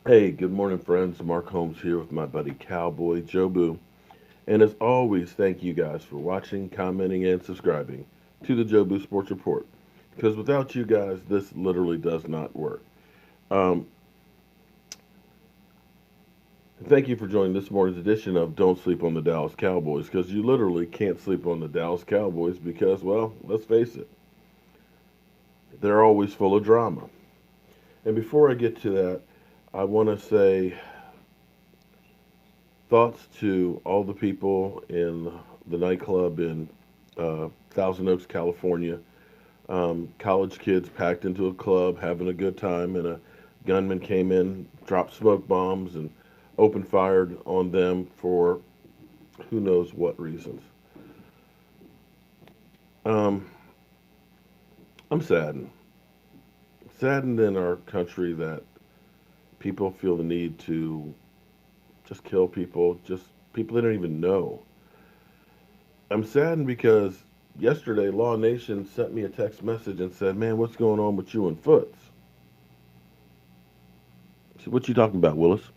Hey, good morning, friends. Mark Holmes here with my buddy Cowboy Jobu. And as always, thank you guys for watching, commenting, and subscribing to the Jobu Sports Report. Because without you guys, this literally does not work. Um, Thank you for joining this morning's edition of Don't Sleep on the Dallas Cowboys. Because you literally can't sleep on the Dallas Cowboys because, well, let's face it, they're always full of drama. And before I get to that, I want to say thoughts to all the people in the nightclub in Thousand Oaks, California. College kids packed into a club having a good time, and a gunman came in, dropped smoke bombs, and opened fired on them for who knows what reasons. Um, I'm saddened. Saddened in our country that people feel the need to just kill people, just people they don't even know. I'm saddened because yesterday Law Nation sent me a text message and said, "Man, what's going on with you and Foots?" I said, "What you talking about, Willis?"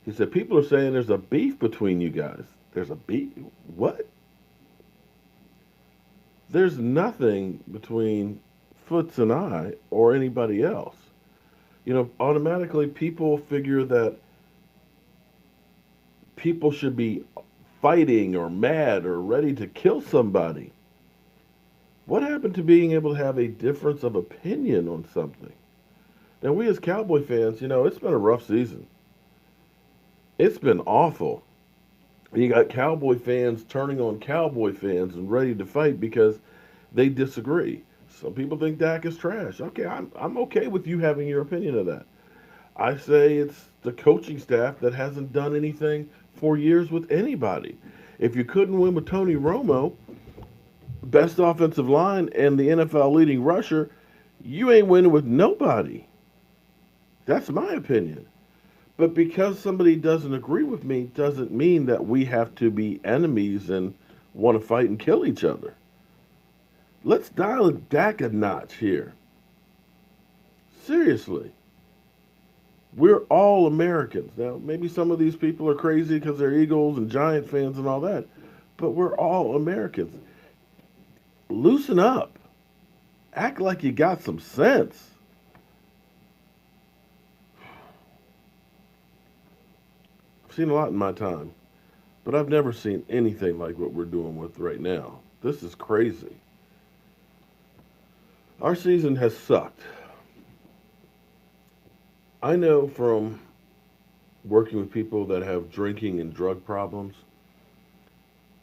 He said, "People are saying there's a beef between you guys." There's a beef? What? There's nothing between Foots and I or anybody else. Automatically people figure that people should be fighting or mad or ready to kill somebody. What happened to being able to have a difference of opinion on something? Now, we as Cowboy fans, it's been a rough season. It's been awful. You got Cowboy fans turning on Cowboy fans and ready to fight because they disagree. Some people think Dak is trash. Okay, I'm okay with you having your opinion of that. I say it's the coaching staff that hasn't done anything for years with anybody. If you couldn't win with Tony Romo, best offensive line and the NFL leading rusher, you ain't winning with nobody. That's my opinion. But because somebody doesn't agree with me doesn't mean that we have to be enemies and want to fight and kill each other. Let's dial it back a notch here. Seriously. We're all Americans. Now, maybe some of these people are crazy because they're Eagles and Giant fans and all that, but we're all Americans. Loosen up. Act like you got some sense. I've seen a lot in my time, but I've never seen anything like what we're doing with right now. This is crazy. Our season has sucked. I know from working with people that have drinking and drug problems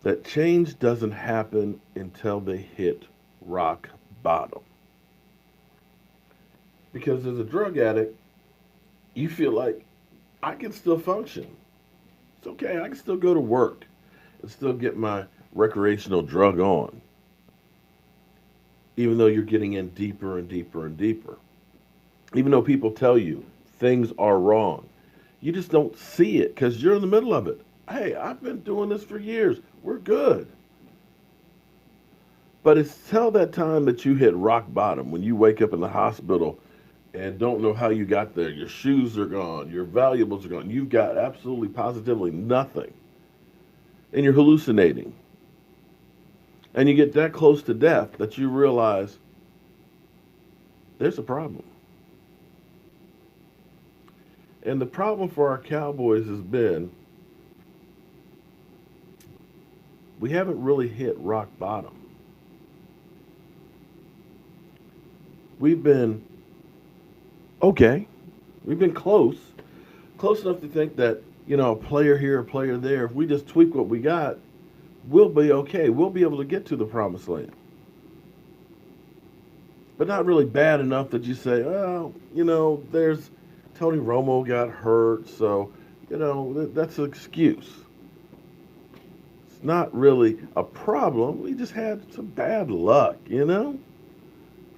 that change doesn't happen until they hit rock bottom. Because as a drug addict, you feel like I can still function. It's okay, I can still go to work and still get my recreational drug on, even though you're getting in deeper and deeper and deeper. Even though people tell you things are wrong, you just don't see it because you're in the middle of it. Hey, I've been doing this for years. We're good. But it's till that time that you hit rock bottom when you wake up in the hospital and don't know how you got there. Your shoes are gone, your valuables are gone. You've got absolutely positively nothing. And you're hallucinating. And you get that close to death that you realize there's a problem. And the problem for our Cowboys has been we haven't really hit rock bottom. We've been okay. We've been close. Close enough to think that, a player here, a player there, if we just tweak what we got, we'll be okay. We'll be able to get to the promised land. But not really bad enough that you say, oh, there's Tony Romo got hurt, so, that's an excuse. It's not really a problem. We just had some bad luck. A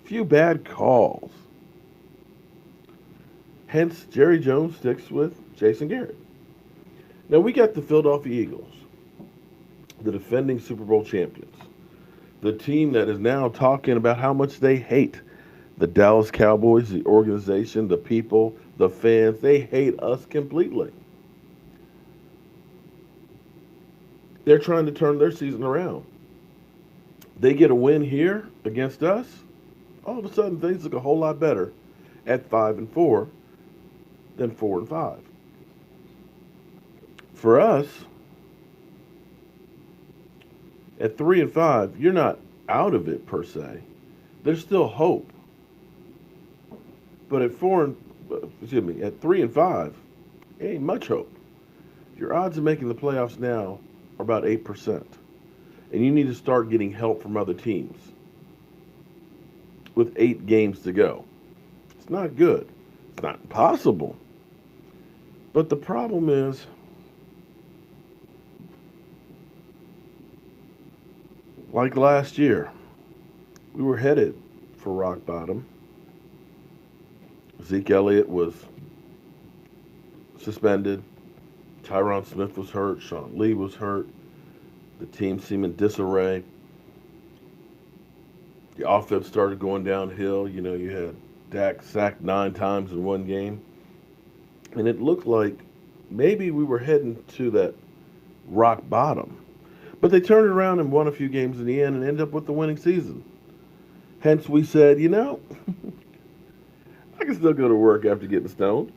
few bad calls. Hence, Jerry Jones sticks with Jason Garrett. Now, we got the Philadelphia Eagles, the defending Super Bowl champions, the team that is now talking about how much they hate the Dallas Cowboys, the organization, the people, the fans, they hate us completely. They're trying to turn their season around. They get a win here against us, all of a sudden things look a whole lot better at 5-4 than 4-5. For us, at 3-5, you're not out of it per se. There's still hope. But at 3-5, ain't much hope. Your odds of making the playoffs now are about 8%. And you need to start getting help from other teams with 8 games to go. It's not good. It's not impossible. But the problem is, like last year, we were headed for rock bottom. Zeke Elliott was suspended. Tyron Smith was hurt. Sean Lee was hurt. The team seemed in disarray. The offense started going downhill. You know, you had Dak sacked 9 times in one game. And it looked like maybe we were heading to that rock bottom. But they turned around and won a few games in the end and ended up with the winning season. Hence, we said, you know, I can still go to work after getting stoned.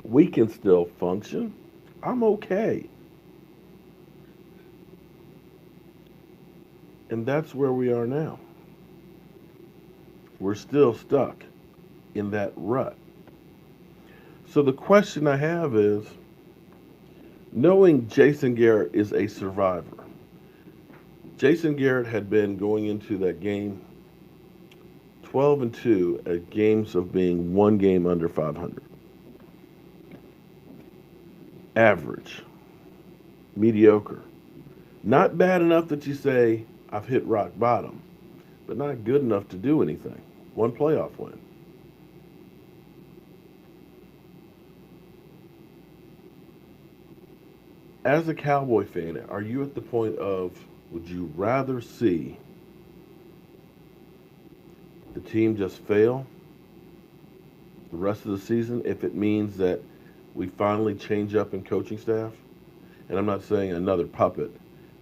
We can still function. I'm okay. And that's where we are now. We're still stuck in that rut. So the question I have is, knowing Jason Garrett is a survivor, Jason Garrett had been going into that game 12-2 at games of being one game under 500. Average, mediocre. Not bad enough that you say, I've hit rock bottom, but not good enough to do anything. One playoff win. As a Cowboy fan, are you at the point of, would you rather see the team just fail the rest of the season if it means that we finally change up in coaching staff? And I'm not saying another puppet,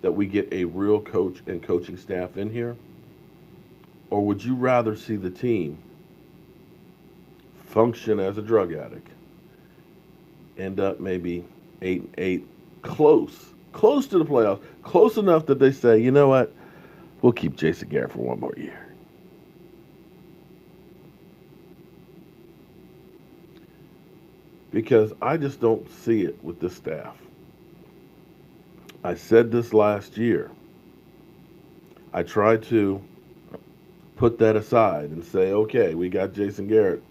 that we get a real coach and coaching staff in here? Or would you rather see the team function as a drug addict, end up maybe 8-8, close to the playoffs, close enough that they say, you know what, we'll keep Jason Garrett for one more year? Because I just don't see it with this staff. I said this last year. I tried to put that aside and say, okay, we got Jason Garrett.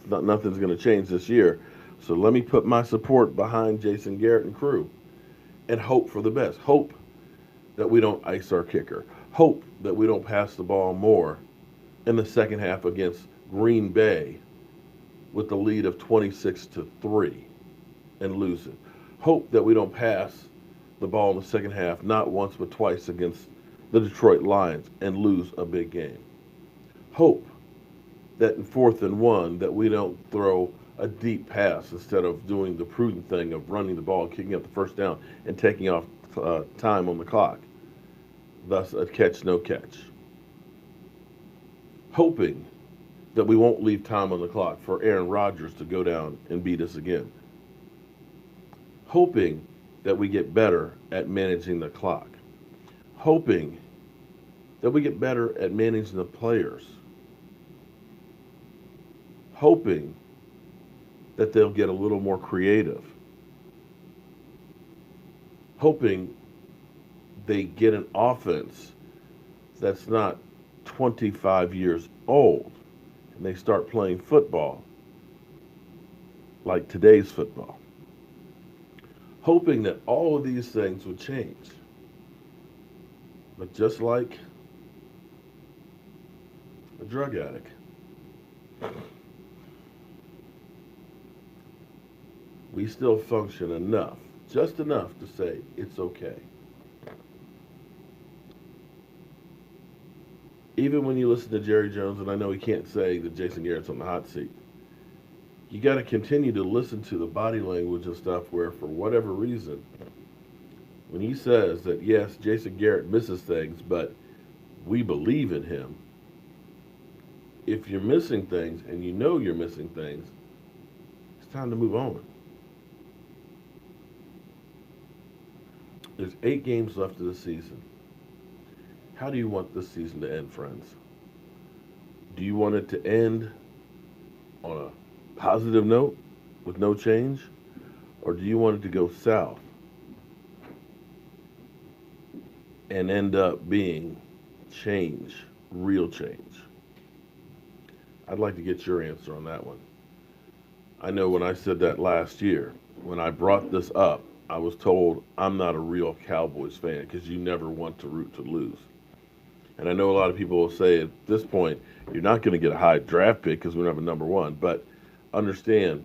Nothing's going to change this year. So let me put my support behind Jason Garrett and crew and hope for the best. Hope that we don't ice our kicker. Hope that we don't pass the ball more in the second half against Green Bay with the lead of 26-3 and lose it. Hope that we don't pass the ball in the second half not once but twice against the Detroit Lions and lose a big game. Hope that in 4th and 1 that we don't throw a deep pass instead of doing the prudent thing of running the ball, kicking up the first down, and taking off time on the clock. Thus, a catch, no catch. Hoping that we won't leave time on the clock for Aaron Rodgers to go down and beat us again. Hoping that we get better at managing the clock. Hoping that we get better at managing the players. Hoping that they'll get a little more creative. Hoping they get an offense that's not 25 years old and they start playing football like today's football. Hoping that all of these things would change. But just like a drug addict, we still function enough, just enough to say it's okay. Even when you listen to Jerry Jones, and I know he can't say that Jason Garrett's on the hot seat, you got to continue to listen to the body language and stuff where, for whatever reason, when he says that, yes, Jason Garrett misses things, but we believe in him, if you're missing things and you know you're missing things, it's time to move on. There's 8 games left of the season. How do you want this season to end, friends? Do you want it to end on a positive note with no change? Or do you want it to go south and end up being change, real change? I'd like to get your answer on that one. I know when I said that last year, when I brought this up, I was told I'm not a real Cowboys fan because you never want to root to lose. And I know a lot of people will say at this point, you're not going to get a high draft pick because we don't have a number one. But understand,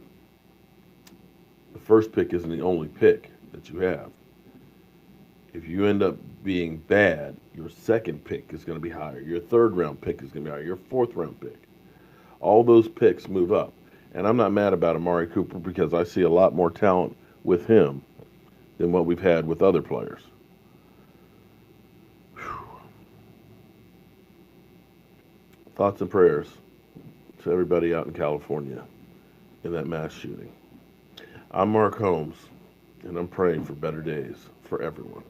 the first pick isn't the only pick that you have. If you end up being bad, your second pick is going to be higher. Your third round pick is going to be higher. Your fourth round pick. All those picks move up. And I'm not mad about Amari Cooper because I see a lot more talent with him than what we've had with other players. Whew. Thoughts and prayers to everybody out in California in that mass shooting. I'm Mark Holmes, and I'm praying for better days for everyone.